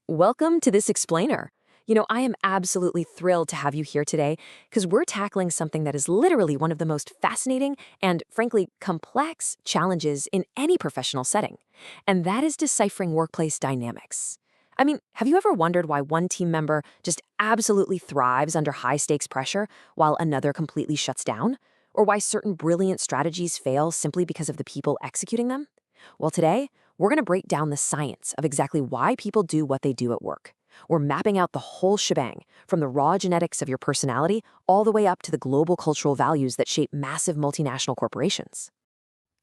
Welcome to this explainer. I am absolutely thrilled to have you here today because we're tackling something that is literally one of the most fascinating and, frankly, complex challenges in any professional setting, and that is deciphering workplace dynamics. Have you ever wondered why one team member just absolutely thrives under high stakes pressure while another completely shuts down? Or why certain brilliant strategies fail simply because of the people executing them? Well, today, we're going to break down the science of exactly why people do what they do at work. We're mapping out the whole shebang, from the raw genetics of your personality all the way up to the global cultural values that shape massive multinational corporations.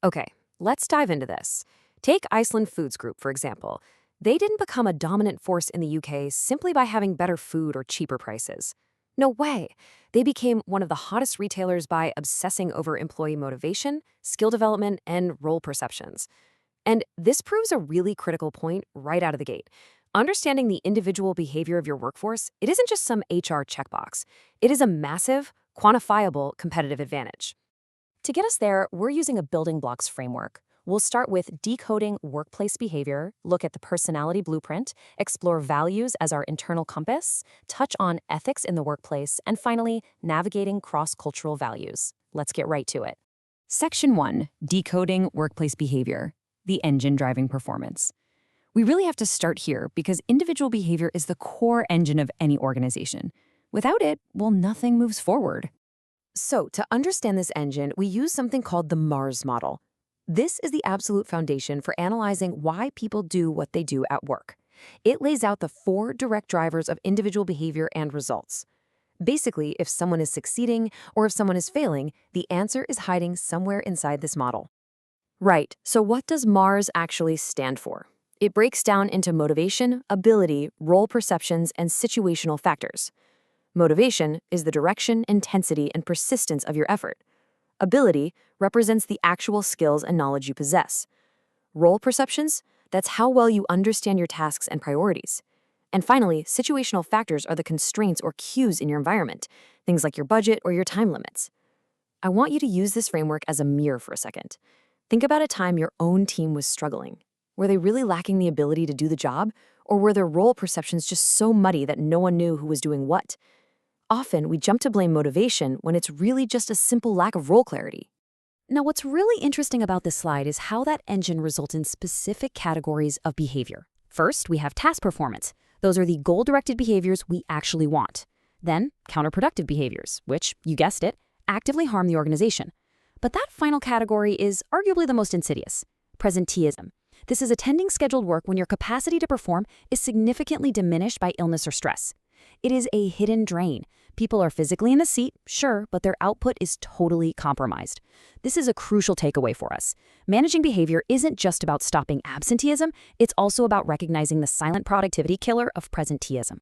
Okay, let's dive into this. Take Iceland Foods Group, for example. They didn't become a dominant force in the UK simply by having better food or cheaper prices. No way. They became one of the hottest retailers by obsessing over employee motivation, skill development, and role perceptions. And this proves a really critical point right out of the gate. Understanding the individual behavior of your workforce, it isn't just some HR checkbox. It is a massive, quantifiable competitive advantage. To get us there, we're using a building blocks framework. We'll start with decoding workplace behavior, look at the personality blueprint, explore values as our internal compass, touch on ethics in the workplace, and finally, navigating cross-cultural values. Let's get right to it. Section 1, Decoding Workplace Behavior, the engine driving performance. We really have to start here because individual behavior is the core engine of any organization. Without it, well, nothing moves forward. So, to understand this engine, we use something called the Mars model. This is the absolute foundation for analyzing why people do what they do at work. It lays out the 4 direct drivers of individual behavior and results. Basically, if someone is succeeding or if someone is failing, the answer is hiding somewhere inside this model. Right, so what does Mars actually stand for? It breaks down into motivation, ability, role perceptions, and situational factors. Motivation is the direction, intensity, and persistence of your effort. Ability represents the actual skills and knowledge you possess. Role perceptions, that's how well you understand your tasks and priorities. And finally, situational factors are the constraints or cues in your environment, things like your budget or your time limits. I want you to use this framework as a mirror for a second. Think about a time your own team was struggling. Were they really lacking the ability to do the job, or were their role perceptions just so muddy that no one knew who was doing what? Often, we jump to blame motivation when it's really just a simple lack of role clarity. Now, what's really interesting about this slide is how that engine results in specific categories of behavior. First, we have task performance. Those are the goal-directed behaviors we actually want. Then, counterproductive behaviors, which, you guessed it, actively harm the organization. But that final category is arguably the most insidious: presenteeism. This is attending scheduled work when your capacity to perform is significantly diminished by illness or stress. It is a hidden drain. People are physically in the seat, sure, but their output is totally compromised. This is a crucial takeaway for us. Managing behavior isn't just about stopping absenteeism, it's also about recognizing the silent productivity killer of presenteeism.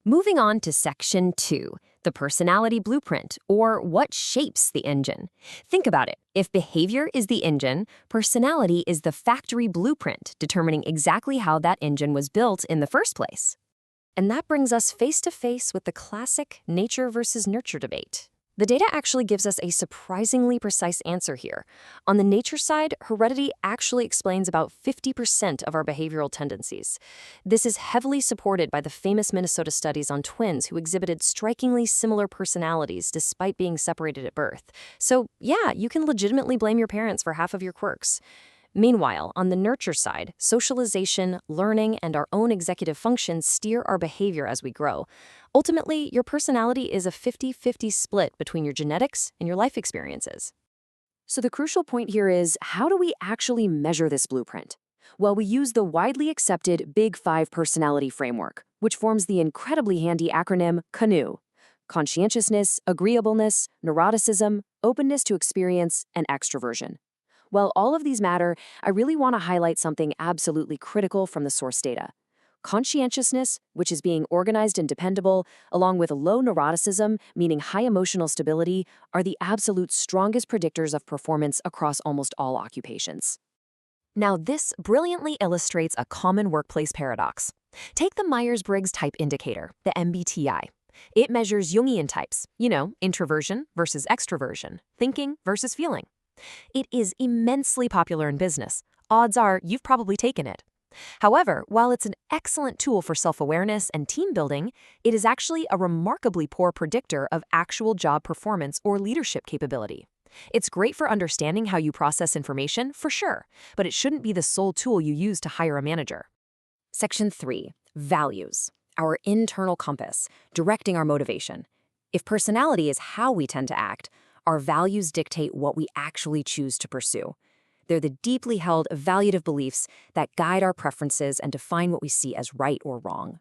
Moving on to Section 2, the personality blueprint, or what shapes the engine. Think about it. If behavior is the engine, personality is the factory blueprint determining exactly how that engine was built in the first place. And that brings us face to face with the classic nature versus nurture debate. The data actually gives us a surprisingly precise answer here. On the nature side, heredity actually explains about 50% of our behavioral tendencies. This is heavily supported by the famous Minnesota studies on twins who exhibited strikingly similar personalities despite being separated at birth. So yeah, you can legitimately blame your parents for half of your quirks. Meanwhile, on the nurture side, socialization, learning, and our own executive functions steer our behavior as we grow. Ultimately, your personality is a 50-50 split between your genetics and your life experiences. So the crucial point here is, how do we actually measure this blueprint? Well, we use the widely accepted Big Five personality framework, which forms the incredibly handy acronym CANOE: conscientiousness, agreeableness, neuroticism, openness to experience, and extroversion. While all of these matter, I really want to highlight something absolutely critical from the source data. Conscientiousness, which is being organized and dependable, along with low neuroticism, meaning high emotional stability, are the absolute strongest predictors of performance across almost all occupations. Now, this brilliantly illustrates a common workplace paradox. Take the Myers-Briggs Type Indicator, the MBTI. It measures Jungian types, introversion versus extroversion, thinking versus feeling. It is immensely popular in business. Odds are you've probably taken it. However, while it's an excellent tool for self-awareness and team building, it is actually a remarkably poor predictor of actual job performance or leadership capability. It's great for understanding how you process information, for sure, but it shouldn't be the sole tool you use to hire a manager. Section 3. Values. Our internal compass, directing our motivation. If personality is how we tend to act, our values dictate what we actually choose to pursue. They're the deeply held evaluative beliefs that guide our preferences and define what we see as right or wrong.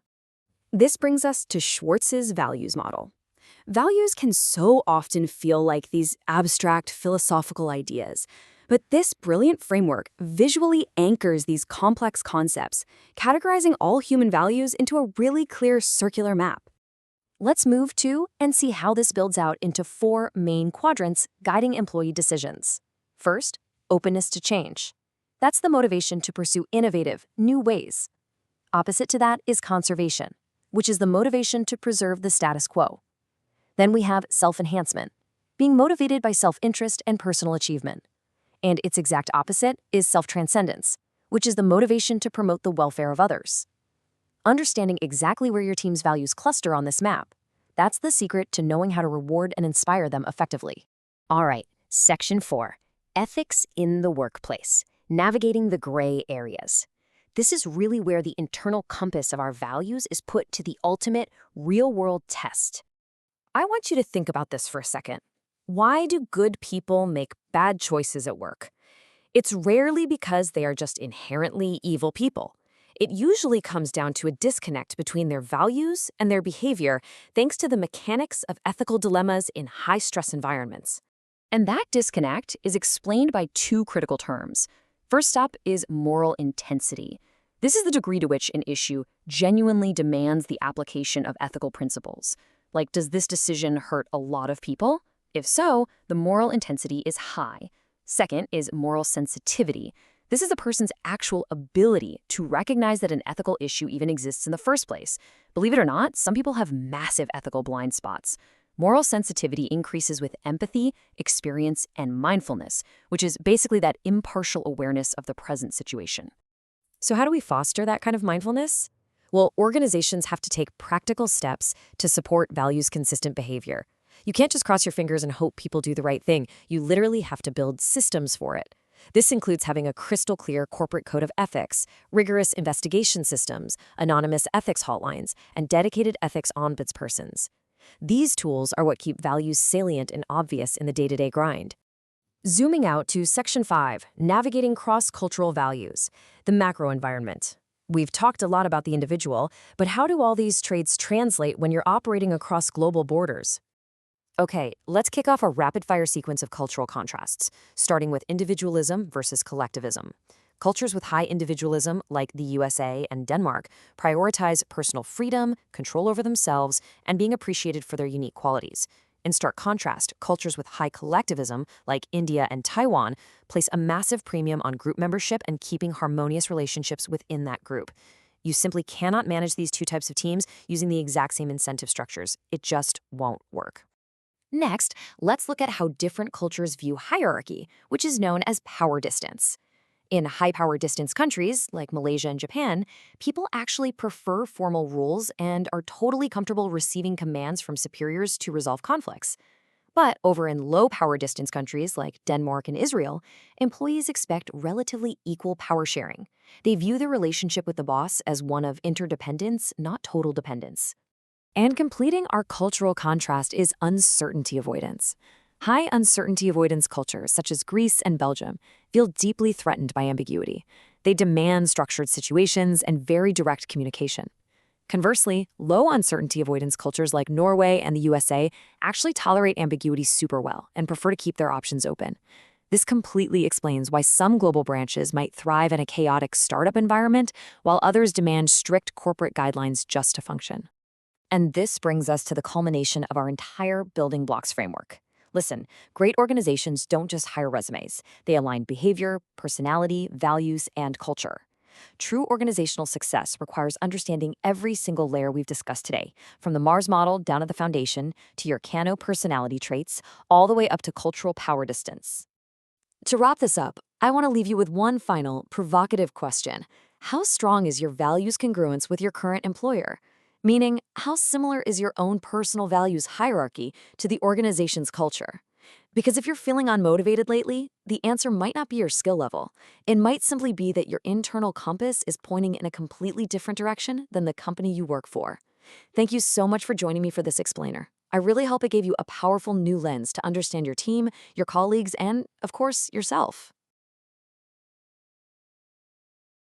This brings us to Schwartz's values model. Values can so often feel like these abstract philosophical ideas, but this brilliant framework visually anchors these complex concepts, categorizing all human values into a really clear circular map. Let's move to and see how this builds out into 4 main quadrants guiding employee decisions. First, openness to change. That's the motivation to pursue innovative, new ways. Opposite to that is conservation, which is the motivation to preserve the status quo. Then we have self-enhancement, being motivated by self-interest and personal achievement. And its exact opposite is self-transcendence, which is the motivation to promote the welfare of others. Understanding exactly where your team's values cluster on this map, that's the secret to knowing how to reward and inspire them effectively. All right, Section 4. Ethics in the workplace, navigating the gray areas. This is really where the internal compass of our values is put to the ultimate real-world test. I want you to think about this for a second. Why do good people make bad choices at work? It's rarely because they are just inherently evil people. It usually comes down to a disconnect between their values and their behavior, thanks to the mechanics of ethical dilemmas in high-stress environments. And that disconnect is explained by 2 critical terms. First up is moral intensity. This is the degree to which an issue genuinely demands the application of ethical principles. Like, does this decision hurt a lot of people? If so, the moral intensity is high. Second is moral sensitivity. This is a person's actual ability to recognize that an ethical issue even exists in the first place. Believe it or not, some people have massive ethical blind spots. Moral sensitivity increases with empathy, experience, and mindfulness, which is basically that impartial awareness of the present situation. So how do we foster that kind of mindfulness? Well, organizations have to take practical steps to support values-consistent behavior. You can't just cross your fingers and hope people do the right thing. You literally have to build systems for it. This includes having a crystal-clear corporate code of ethics, rigorous investigation systems, anonymous ethics hotlines, and dedicated ethics ombudspersons. These tools are what keep values salient and obvious in the day-to-day grind. Zooming out to Section 5, Navigating Cross-Cultural Values, the macro environment. We've talked a lot about the individual, but how do all these traits translate when you're operating across global borders? Okay, let's kick off a rapid-fire sequence of cultural contrasts, starting with individualism versus collectivism. Cultures with high individualism, like the USA and Denmark, prioritize personal freedom, control over themselves, and being appreciated for their unique qualities. In stark contrast, cultures with high collectivism, like India and Taiwan, place a massive premium on group membership and keeping harmonious relationships within that group. You simply cannot manage these 2 types of teams using the exact same incentive structures. It just won't work. Next, let's look at how different cultures view hierarchy, which is known as power distance. In high-power distance countries, like Malaysia and Japan, people actually prefer formal rules and are totally comfortable receiving commands from superiors to resolve conflicts. But over in low-power distance countries, like Denmark and Israel, employees expect relatively equal power sharing. They view their relationship with the boss as one of interdependence, not total dependence. And completing our cultural contrast is uncertainty avoidance. High uncertainty avoidance cultures, such as Greece and Belgium, feel deeply threatened by ambiguity. They demand structured situations and very direct communication. Conversely, low uncertainty avoidance cultures like Norway and the USA actually tolerate ambiguity super well and prefer to keep their options open. This completely explains why some global branches might thrive in a chaotic startup environment, while others demand strict corporate guidelines just to function. And this brings us to the culmination of our entire building blocks framework. Listen, great organizations don't just hire resumes. They align behavior, personality, values, and culture. True organizational success requires understanding every single layer we've discussed today, from the Mars model down to the foundation, to your Kano personality traits, all the way up to cultural power distance. To wrap this up, I want to leave you with one final, provocative question. How strong is your values congruence with your current employer? Meaning, how similar is your own personal values hierarchy to the organization's culture? Because if you're feeling unmotivated lately, the answer might not be your skill level. It might simply be that your internal compass is pointing in a completely different direction than the company you work for. Thank you so much for joining me for this explainer. I really hope it gave you a powerful new lens to understand your team, your colleagues, and, of course, yourself.